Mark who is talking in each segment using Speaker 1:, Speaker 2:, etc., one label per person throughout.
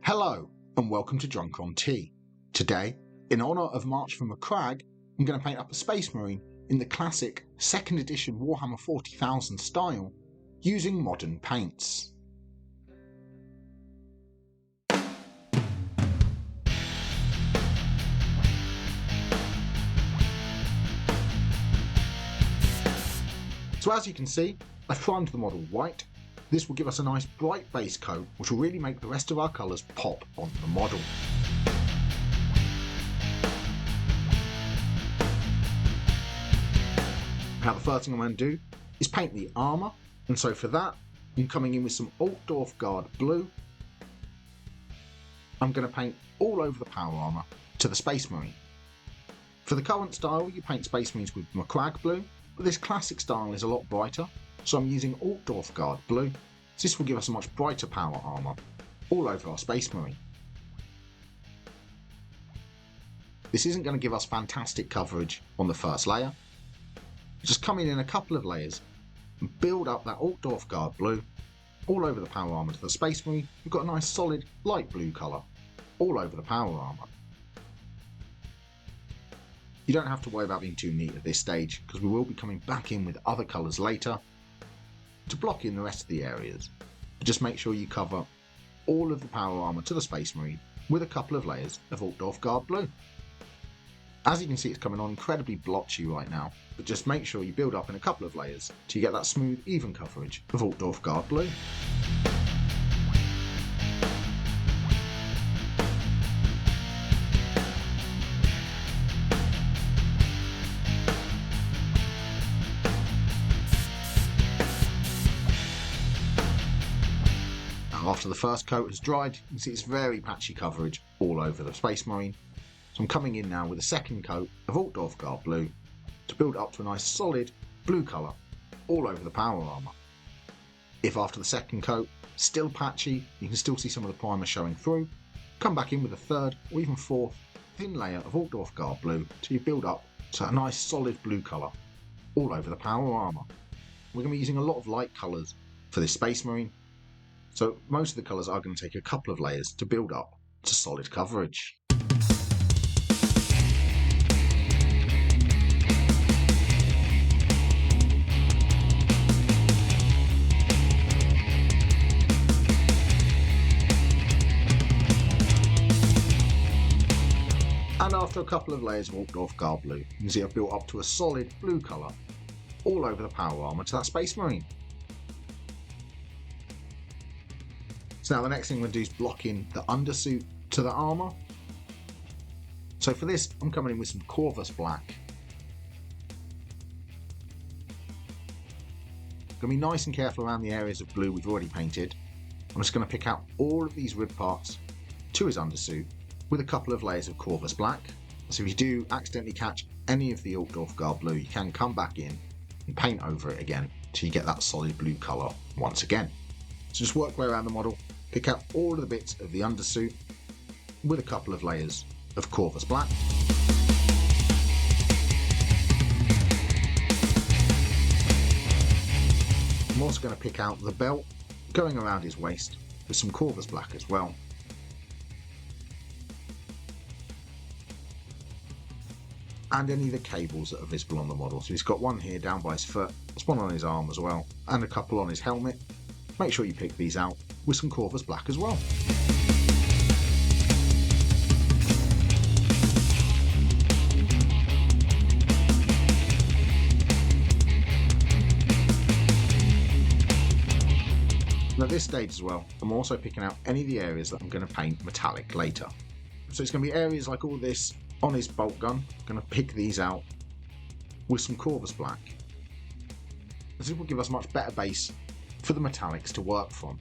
Speaker 1: Hello and welcome to Drunk on Tea. Today, in honour of March For Macragge, I'm going to paint up a Space Marine in the classic 2nd edition Warhammer 40,000 style, using modern paints. So as you can see, I primed the model white. This will give us a nice bright base coat, which will really make the rest of our colours pop on the model. Now the first thing I'm going to do is paint the armour, and so for that I'm coming in with some Rawk blue. I'm going to paint all over the power armour to the Space Marine. For the current style you paint Space Marines with Macragge blue, but this classic style is a lot brighter, so I'm using Rawk blue. This will give us a much brighter power armour all over our Space Marine. This isn't going to give us fantastic coverage on the first layer. Just come in a couple of layers and build up that Rawk blue all over the power armour to the Space Marine. We've got a nice solid light blue colour all over the power armour. You don't have to worry about being too neat at this stage, because we will be coming back in with other colours later to block in the rest of the areas. But just make sure you cover all of the power armour to the Space Marine with a couple of layers of Rawk blue. As you can see, it's coming on incredibly blotchy right now, but just make sure you build up in a couple of layers till you get that smooth, even coverage of Rawk blue. After the first coat has dried, you can see it's very patchy coverage all over the Space Marine. So I'm coming in now with a second coat of Rawk blue to build up to a nice solid blue colour all over the power armour. If after the second coat still patchy, you can still see some of the primer showing through, come back in with a third or even fourth thin layer of Rawk blue till you build up to a nice solid blue colour all over the power armour. We're going to be using a lot of light colours for this Space Marine, so most of the colours are going to take a couple of layers to build up to solid coverage. And after a couple of layers of Rawk blue, you can see I've built up to a solid blue colour all over the power armour to that Space Marine. So now the next thing I'm going to do is block in the undersuit to the armour. So for this I'm coming in with some Corvus black. Going to be nice and careful around the areas of blue we've already painted. I'm just going to pick out all of these rib parts to his undersuit with a couple of layers of Corvus black. So if you do accidentally catch any of the Rawk blue, you can come back in and paint over it again till you get that solid blue colour once again. So just work your way around the model, pick out all of the bits of the undersuit with a couple of layers of Corvus black. I'm also going to pick out the belt going around his waist with some Corvus black as well. And any of the cables that are visible on the model. So he's got one here down by his foot, there's one on his arm as well, and a couple on his helmet. Make sure you pick these out with some Corvus black as well. And at this stage as well, I'm also picking out any of the areas that I'm going to paint metallic later. So it's going to be areas like all this on his bolt gun. I'm going to pick these out with some Corvus black. This will give us much better base for the metallics to work from.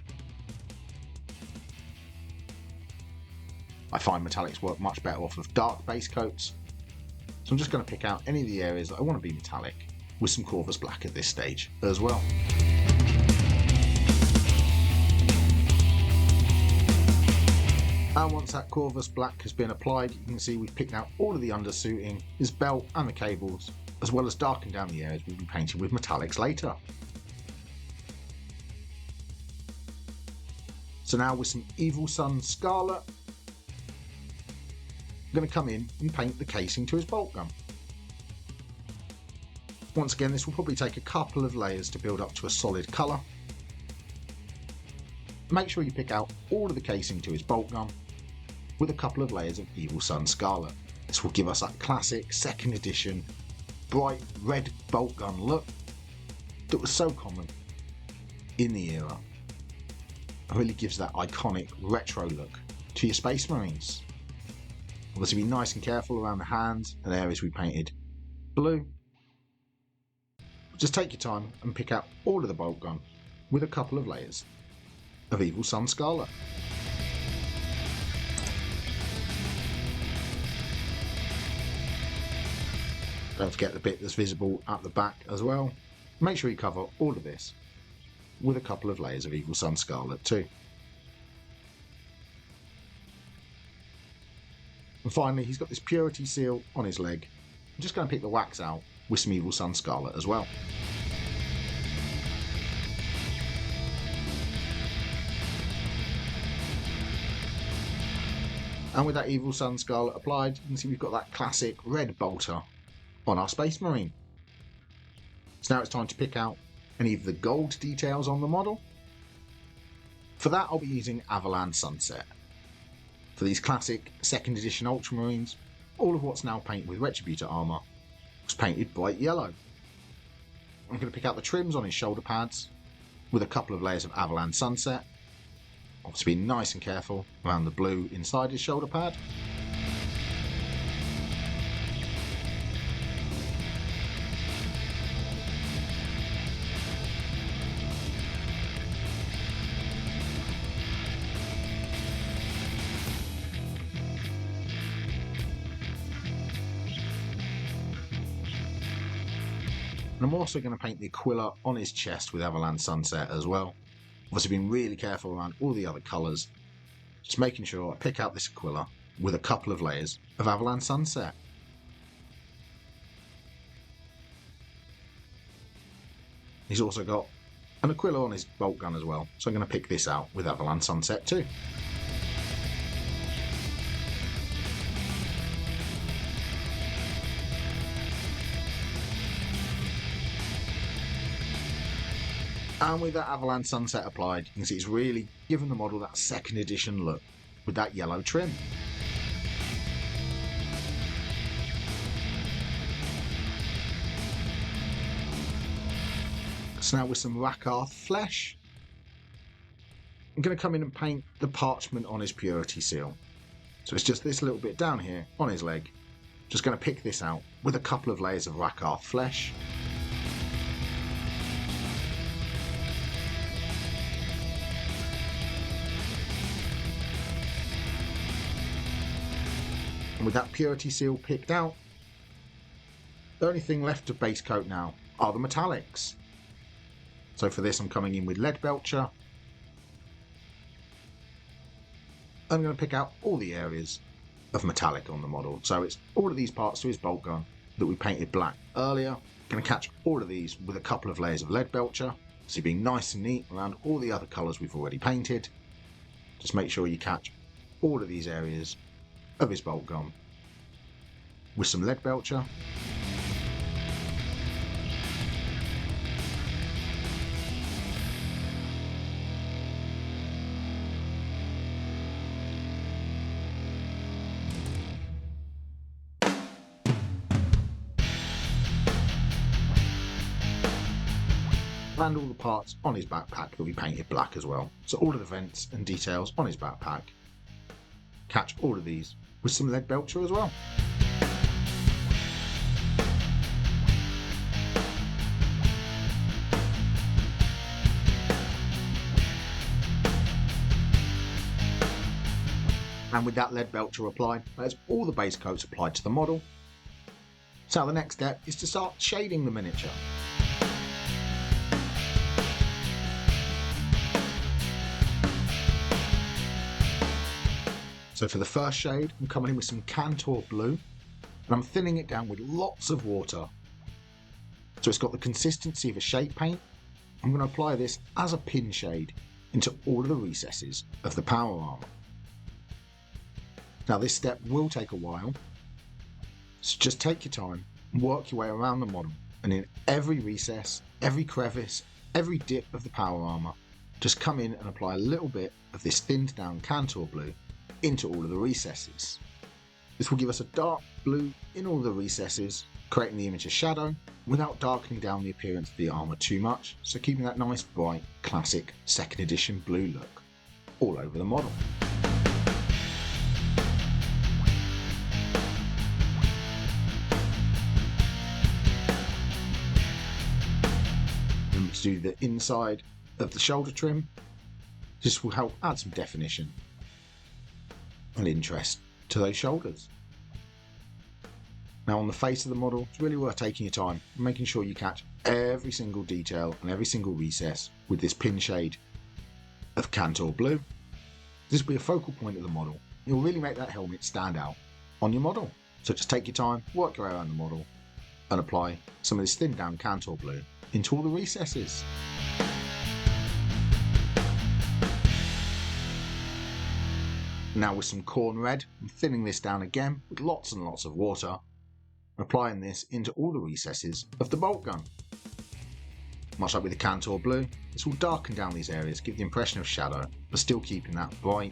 Speaker 1: I find metallics work much better off of dark base coats, so I'm just going to pick out any of the areas that I want to be metallic with some Corvus black at this stage as well. And once that Corvus black has been applied, you can see we've picked out all of the undersuiting, his belt and the cables, as well as darkened down the areas we'll be painting with metallics later. So now with some Evil Sun Scarlet, I'm going to come in and paint the casing to his bolt gun. Once again, this will probably take a couple of layers to build up to a solid colour. Make sure you pick out all of the casing to his bolt gun with a couple of layers of Evil Sun Scarlet. This will give us that classic 2nd edition bright red bolt gun look that was so common in the era. It really gives that iconic retro look to your Space Marines. Obviously be nice and careful around the hands and areas we painted blue. Just take your time and pick out all of the bolt gun with a couple of layers of Evil Sun Scarlet. Don't forget the bit that's visible at the back as well. Make sure you cover all of this with a couple of layers of Evil Sun Scarlet too. And finally, he's got this purity seal on his leg. I'm just going to pick the wax out with some Evil Sun Scarlet as well. And with that Evil Sun Scarlet applied, you can see we've got that classic red bolter on our Space Marine. So now it's time to pick out any of the gold details on the model. For that, I'll be using Avalan Sunset. For these classic 2nd edition Ultramarines, all of what's now painted with Retributor armour was painted bright yellow. I'm going to pick out the trims on his shoulder pads with a couple of layers of Avalan Sunset. Obviously be nice and careful around the blue inside his shoulder pad. And I'm also going to paint the Aquila on his chest with Avalan Sunset as well. Obviously being really careful around all the other colours, just making sure I pick out this Aquila with a couple of layers of Avalan Sunset. He's also got an Aquila on his bolt gun as well, so I'm going to pick this out with Avalan Sunset too. And with that Avalan Sunset applied, you can see it's really given the model that 2nd edition look with that yellow trim. So now with some Rakarth flesh, I'm going to come in and paint the parchment on his purity seal. So it's just this little bit down here on his leg. Just going to pick this out with a couple of layers of Rakarth flesh. And with that purity seal picked out, the only thing left to base coat now are the metallics. So for this I'm coming in with Lead Belcher. I'm going to pick out all the areas of metallic on the model. So it's all of these parts to his bolt gun that we painted black earlier. Going to catch all of these with a couple of layers of Lead Belcher. So being nice and neat around all the other colours we've already painted. Just make sure you catch all of these areas of his bolt gun with some Lead Belcher. And all the parts on his backpack that we painted black as well. So all of the vents and details on his backpack. Catch all of these with some Lead Belcher as well. And with that Lead Belcher applied, that's all the base coats applied to the model. So the next step is to start shading the miniature. So for the first shade, I'm coming in with some Cantor Blue, and I'm thinning it down with lots of water. So it's got the consistency of a shape paint. I'm going to apply this as a pin shade into all of the recesses of the power armour. Now this step will take a while, so just take your time and work your way around the model, and in every recess, every crevice, every dip of the power armour, just come in and apply a little bit of this thinned down Kantor blue into all of the recesses. This will give us a dark blue in all the recesses, creating the image of shadow without darkening down the appearance of the armour too much, so keeping that nice bright classic 2nd edition blue look all over the model. Remember to do the inside of the shoulder trim. This will help add some definition and interest to those shoulders. Now on the face of the model, it's really worth taking your time and making sure you catch every single detail and every single recess with this pin shade of Kantor blue. This will be a focal point of the model. It will really make that helmet stand out on your model. So just take your time, work your way around the model and apply some of this thinned down Kantor blue into all the recesses. Now with some corn red, I'm thinning this down again with lots and lots of water, applying this into all the recesses of the bolt gun. Much like with the Kantor blue, this will darken down these areas, give the impression of shadow, but still keeping that bright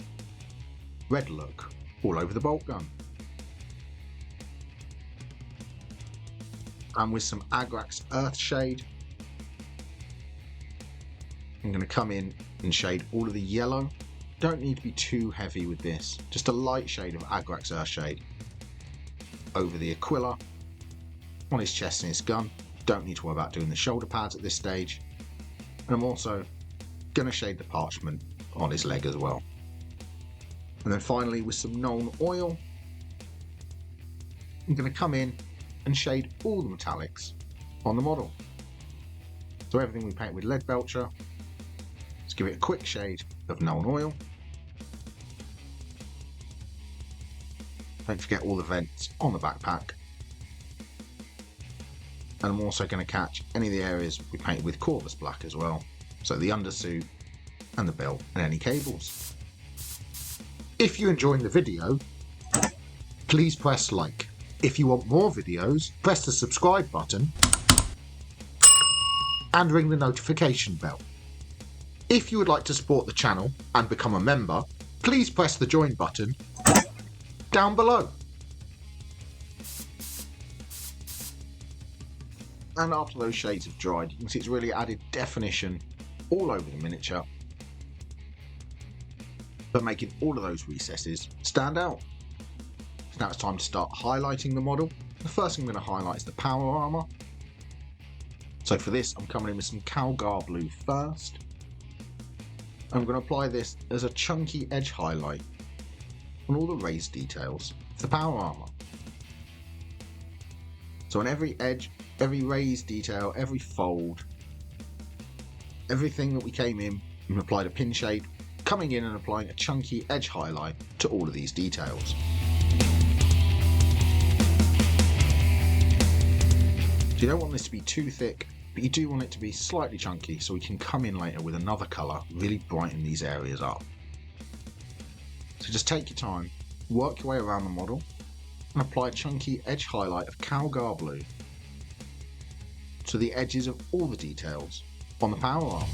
Speaker 1: red look all over the bolt gun. And with some Agrax Earth shade, I'm going to come in and shade all of the yellow. Don't need to be too heavy with this, just a light shade of Agrax Earth shade over the Aquila on his chest and his gun. Don't need to worry about doing the shoulder pads at this stage. And I'm also going to shade the parchment on his leg as well. And then finally with some Nuln Oil, I'm going to come in and shade all the metallics on the model. So everything we paint with Leadbelcher, let's give it a quick shade of Nuln Oil. Don't forget all the vents on the backpack. And I'm also going to catch any of the areas we painted with Corvus Black as well. So the undersuit and the belt and any cables. If you enjoyed the video, please press like. If you want more videos, press the subscribe button and ring the notification bell. If you would like to support the channel and become a member, please press the join button down below. And after those shades have dried, you can see it's really added definition all over the miniature, but making all of those recesses stand out. So now it's time to start highlighting the model. The first thing I'm going to highlight is the power armour. So for this, I'm coming in with some Calgar blue first. I'm going to apply this as a chunky edge highlight on all the raised details of the power armour. So on every edge, every raised detail, every fold, everything that we came in and applied a pin shade, coming in and applying a chunky edge highlight to all of these details. So you don't want this to be too thick, but you do want it to be slightly chunky so we can come in later with another colour, really brighten these areas up. So just take your time, work your way around the model and apply a chunky edge highlight of Calgar blue to the edges of all the details on the power armour.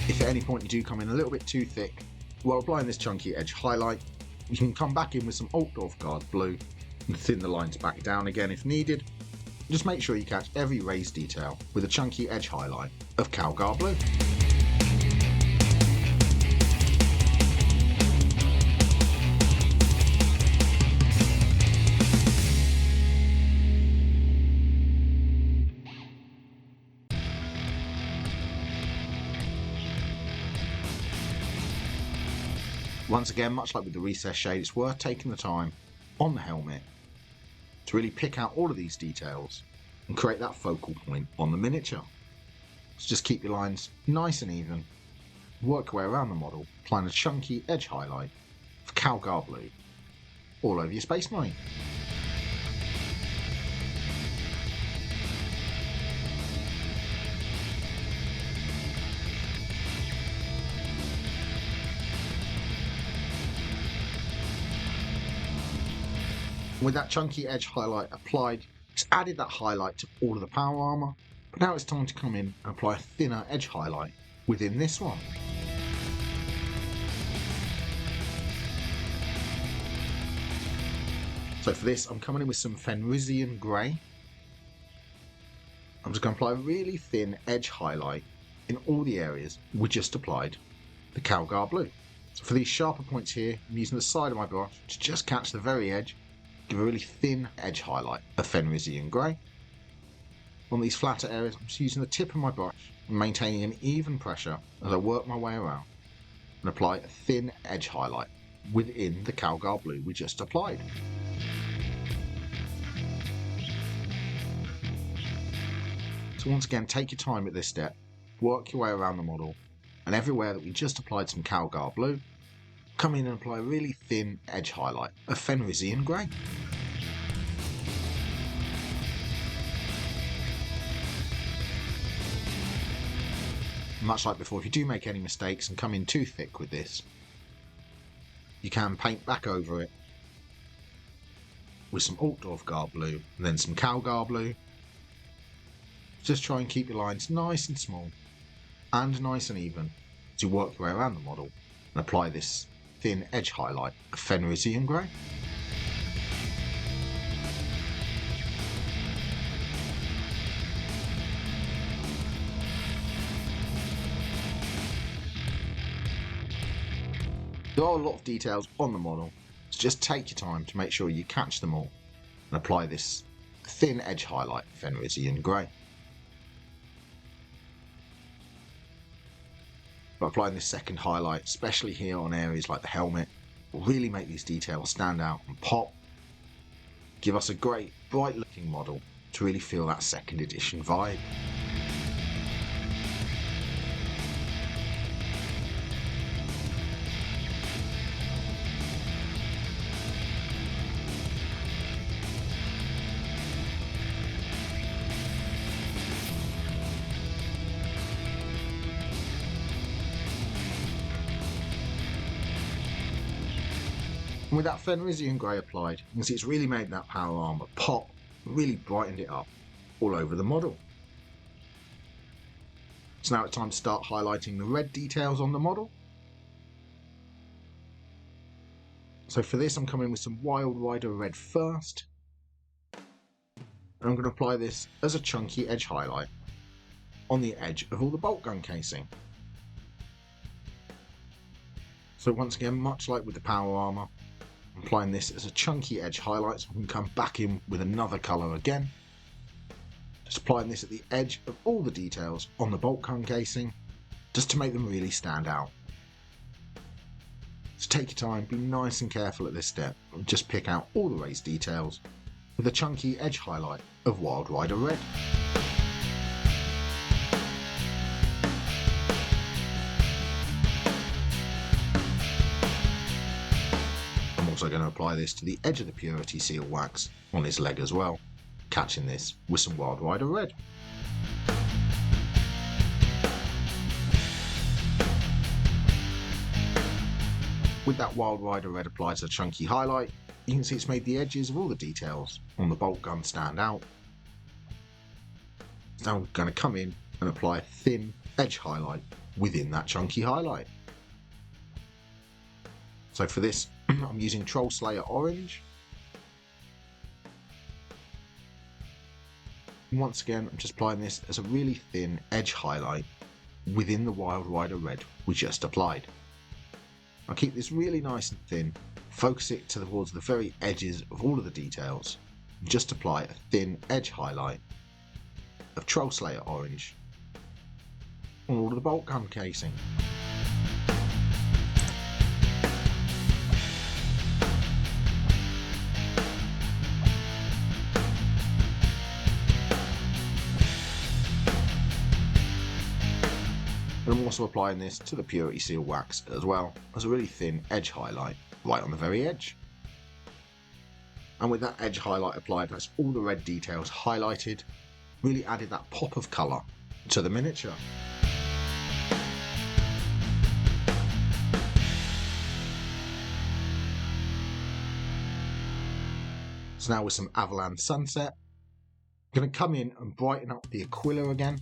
Speaker 1: If at any point you do come in a little bit too thick while applying this chunky edge highlight, you can come back in with some Ultramarine blue and thin the lines back down again if needed. Just make sure you catch every raised detail with a chunky edge highlight of Calgar blue. Once again, much like with the recess shade, it's worth taking the time on the helmet to really pick out all of these details and create that focal point on the miniature. So just keep your lines nice and even, work your way around the model, applying a chunky edge highlight of Calgar blue all over your Space Marine. And with that chunky edge highlight applied, it's added that highlight to all of the power armour, but now it's time to come in and apply a thinner edge highlight within this one. So for this, I'm coming in with some Fenrisian Grey. I'm just going to apply a really thin edge highlight in all the areas we just applied the Calgar Blue. So for these sharper points here, I'm using the side of my brush to just catch the very edge, give a really thin edge highlight of Fenrisian Grey. On these flatter areas, I'm just using the tip of my brush and maintaining an even pressure as I work my way around and apply a thin edge highlight within the Calgar Blue we just applied. So once again, take your time at this step, work your way around the model, and everywhere that we just applied some Calgar Blue, come in and apply a really thin edge highlight of Fenrisian Grey. Much like before, if you do make any mistakes and come in too thick with this, you can paint back over it with some Ultramarine blue and then some Calgar Blue. Just try and keep your lines nice and small and nice and even as you work your way around the model and apply this thin edge highlight of Fenrisian Grey. There are a lot of details on the model, so just take your time to make sure you catch them all and apply this thin edge highlight of Fenrisian Grey. By applying this second highlight, especially here on areas like the helmet, will really make these details stand out and pop, give us a great bright looking model to really feel that second edition vibe. And with that Fenrisian Grey applied, you can see it's really made that power armour pop, really brightened it up all over the model. So now it's time to start highlighting the red details on the model. So for this I'm coming with some Wild Rider Red first. And I'm going to apply this as a chunky edge highlight on the edge of all the bolt gun casing. So once again, much like with the power armour, I'm applying this as a chunky edge highlight, so I can come back in with another colour again. Just applying this at the edge of all the details on the bolt gun casing, just to make them really stand out. So take your time, be nice and careful at this step, and just pick out all the raised details with a chunky edge highlight of Wild Rider Red. I'm also going to apply this to the edge of the Purity Seal wax on his leg as well, catching this with some Wild Rider Red. With that Wild Rider Red applied as a chunky highlight, you can see it's made the edges of all the details on the bolt gun stand out. So now we're going to come in and apply a thin edge highlight within that chunky highlight. So for this, I'm using Troll Slayer Orange. And once again, I'm just applying this as a really thin edge highlight within the Wild Rider Red we just applied. I'll keep this really nice and thin, focus it towards the very edges of all of the details, and just apply a thin edge highlight of Troll Slayer Orange on all of the bolt gun casing. And I'm also applying this to the Purity Seal wax as well, as a really thin edge highlight right on the very edge. And with that edge highlight applied, that's all the red details highlighted, really added that pop of colour to the miniature. So now with some Avalanche Sunset, I'm going to come in and brighten up the Aquila again.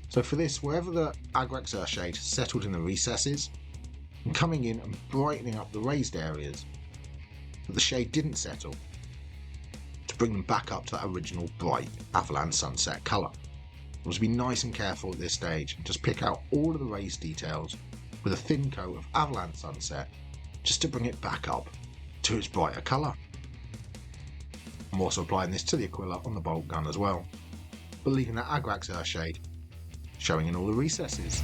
Speaker 1: So for this, wherever the Agrax Earthshade settled in the recesses, I'm coming in and brightening up the raised areas that the shade didn't settle to bring them back up to that original bright Avalanche Sunset colour. I must be nice and careful at this stage and just pick out all of the raised details with a thin coat of Avalanche Sunset just to bring it back up to its brighter colour. I'm also applying this to the Aquila on the bolt gun as well, but leaving that Agrax Earthshade showing in all the recesses.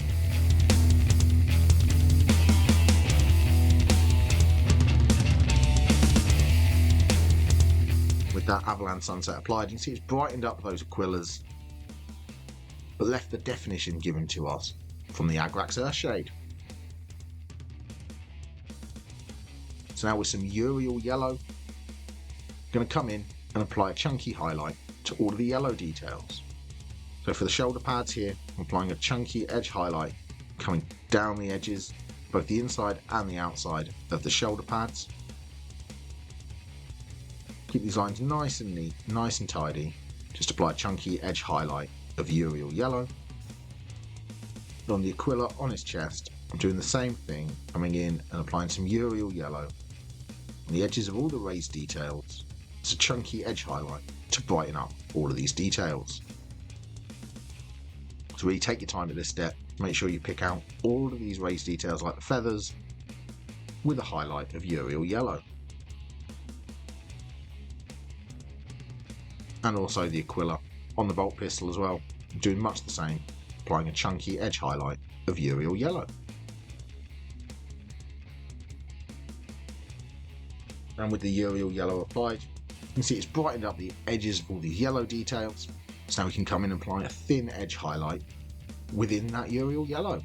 Speaker 1: With that Avalanche Sunset applied, you can see it's brightened up those Aquilas, but left the definition given to us from the Agrax Earthshade. So now with some Uriel Yellow, I'm going to come in and apply a chunky highlight to all of the yellow details. So for the shoulder pads here, I'm applying a chunky edge highlight coming down the edges, both the inside and the outside of the shoulder pads. Keep these lines nice and neat, nice and tidy. Just apply a chunky edge highlight of Uriel Yellow. And on the Aquila on its chest, I'm doing the same thing, coming in and applying some Uriel Yellow on the edges of all the raised details. It's a chunky edge highlight to brighten up all of these details. So really take your time at this step, make sure you pick out all of these raised details like the feathers with a highlight of Uriel Yellow. And also the Aquila on the bolt pistol as well, I'm doing much the same, applying a chunky edge highlight of Uriel Yellow. And with the Uriel Yellow applied, you can see it's brightened up the edges of all these yellow details. So now we can come in and apply a thin edge highlight within that Uriel Yellow.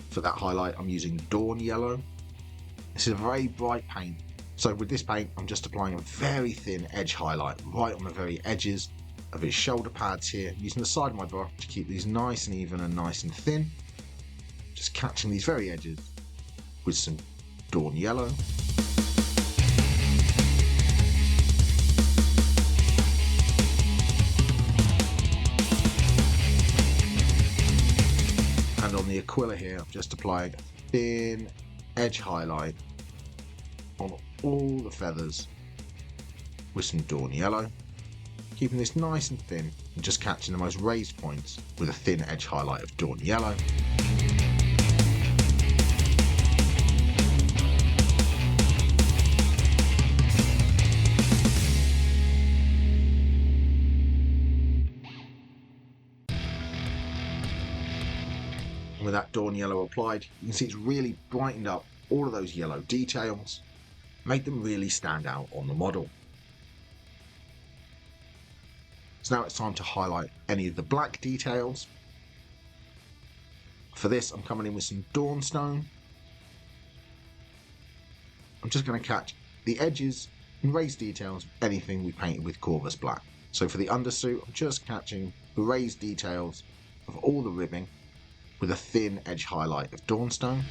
Speaker 1: For that highlight, I'm using Dawn Yellow. This is a very bright paint. So with this paint, I'm just applying a very thin edge highlight right on the very edges of its shoulder pads here, using the side of my brush to keep these nice and even and nice and thin. Just catching these very edges with some Dawn Yellow. And on the Aquila here, I'm just applying a thin edge highlight on all the feathers with some Dawn Yellow, keeping this nice and thin and just catching the most raised points with a thin edge highlight of Dawn Yellow. And with that Dawn Yellow applied, you can see it's really brightened up all of those yellow details, made them really stand out on the model. So now it's time to highlight any of the black details. For this, I'm coming in with some Dawnstone. I'm just going to catch the edges and raised details of anything we painted with Corvus Black. So for the undersuit, I'm just catching the raised details of all the ribbing with a thin edge highlight of Dawnstone.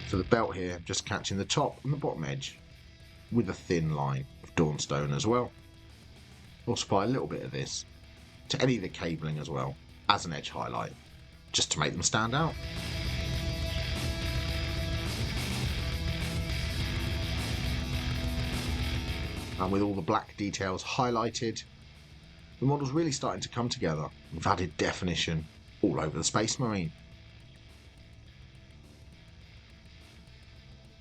Speaker 1: For the belt here, just catching the top and the bottom edge with a thin line of Dawnstone as well. Also apply a little bit of this to any of the cabling as well as an edge highlight, just to make them stand out. And with all the black details highlighted, the model's really starting to come together. We've added definition all over the Space Marine.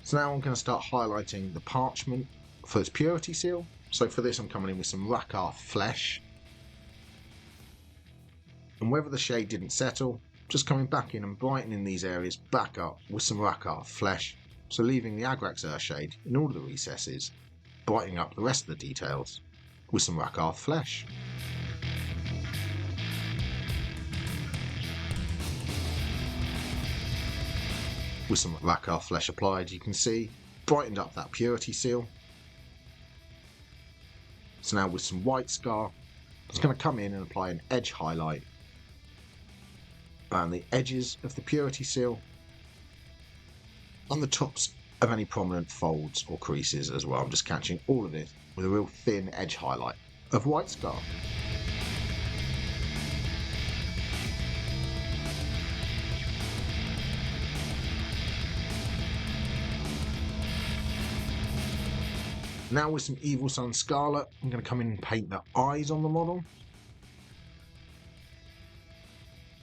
Speaker 1: So now I'm going to start highlighting the parchment for its purity seal. So for this I'm coming in with some Rawk flesh. And whether the shade didn't settle, just coming back in and brightening these areas back up with some Rawk flesh. So leaving the Agrax Earthshade in all of the recesses, brightening up the rest of the details with some Rawk flesh. With some Rawk flesh applied, you can see brightened up that purity seal. So now with some white scar, it's going to come in and apply an edge highlight around the edges of the purity seal, on the tops of any prominent folds or creases as well. I'm just catching all of this with a real thin edge highlight of white scar. Now with some Evil Sun Scarlet, I'm going to come in and paint the eyes on the model.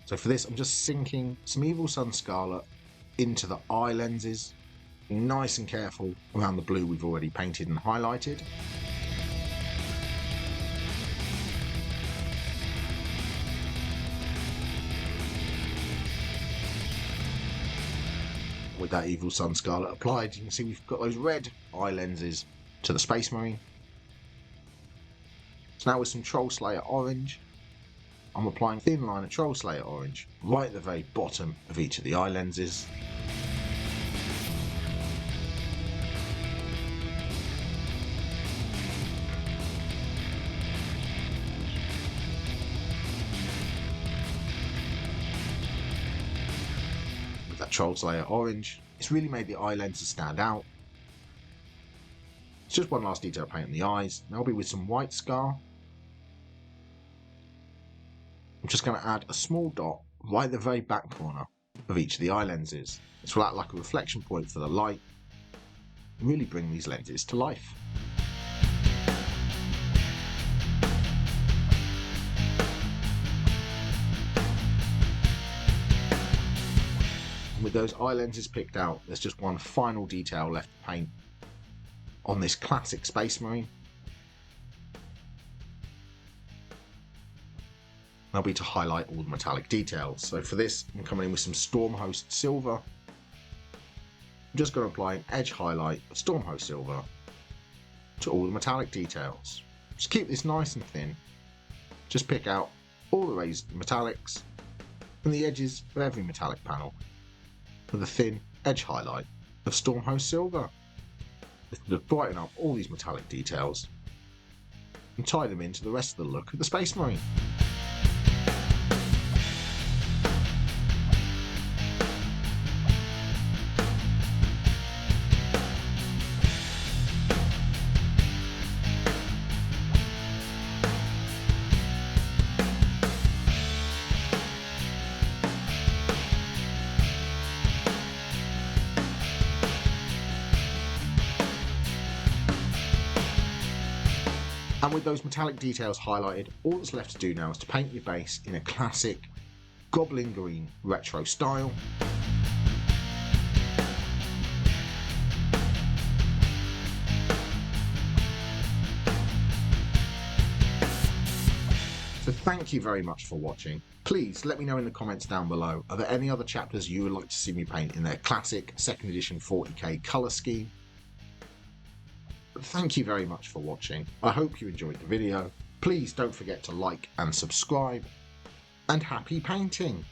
Speaker 1: So for this, I'm just sinking some Evil Sun Scarlet into the eye lenses, being nice and careful around the blue we've already painted and highlighted. With that Evil Sun Scarlet applied, you can see we've got those red eye lenses to the Space Marine. So now with some Troll Slayer Orange, I'm applying a thin line of Troll Slayer Orange right at the very bottom of each of the eye lenses. With that Troll Slayer Orange, it's really made the eye lenses stand out. It's just one last detail paint on the eyes. Now I'll be with some white scar. I'm just going to add a small dot right at the very back corner of each of the eye lenses. This will act like a reflection point for the light and really bring these lenses to life. And with those eye lenses picked out, there's just one final detail left to paint on this classic Space Marine. That'll be to highlight all the metallic details. So for this, I'm coming in with some Stormhost Silver. I'm just going to apply an edge highlight of Stormhost Silver to all the metallic details. Just keep this nice and thin. Just pick out all the raised metallics and the edges of every metallic panel with a thin edge highlight of Stormhost Silver. To brighten up all these metallic details and tie them into the rest of the look of the Space Marine. And with those metallic details highlighted, all that's left to do now is to paint your base in a classic Goblin Green retro style. So thank you very much for watching. Please let me know in the comments down below, are there any other chapters you would like to see me paint in their classic 2nd edition 40k colour scheme? Thank you very much for watching. I hope you enjoyed the video. Please don't forget to like and subscribe, and happy painting!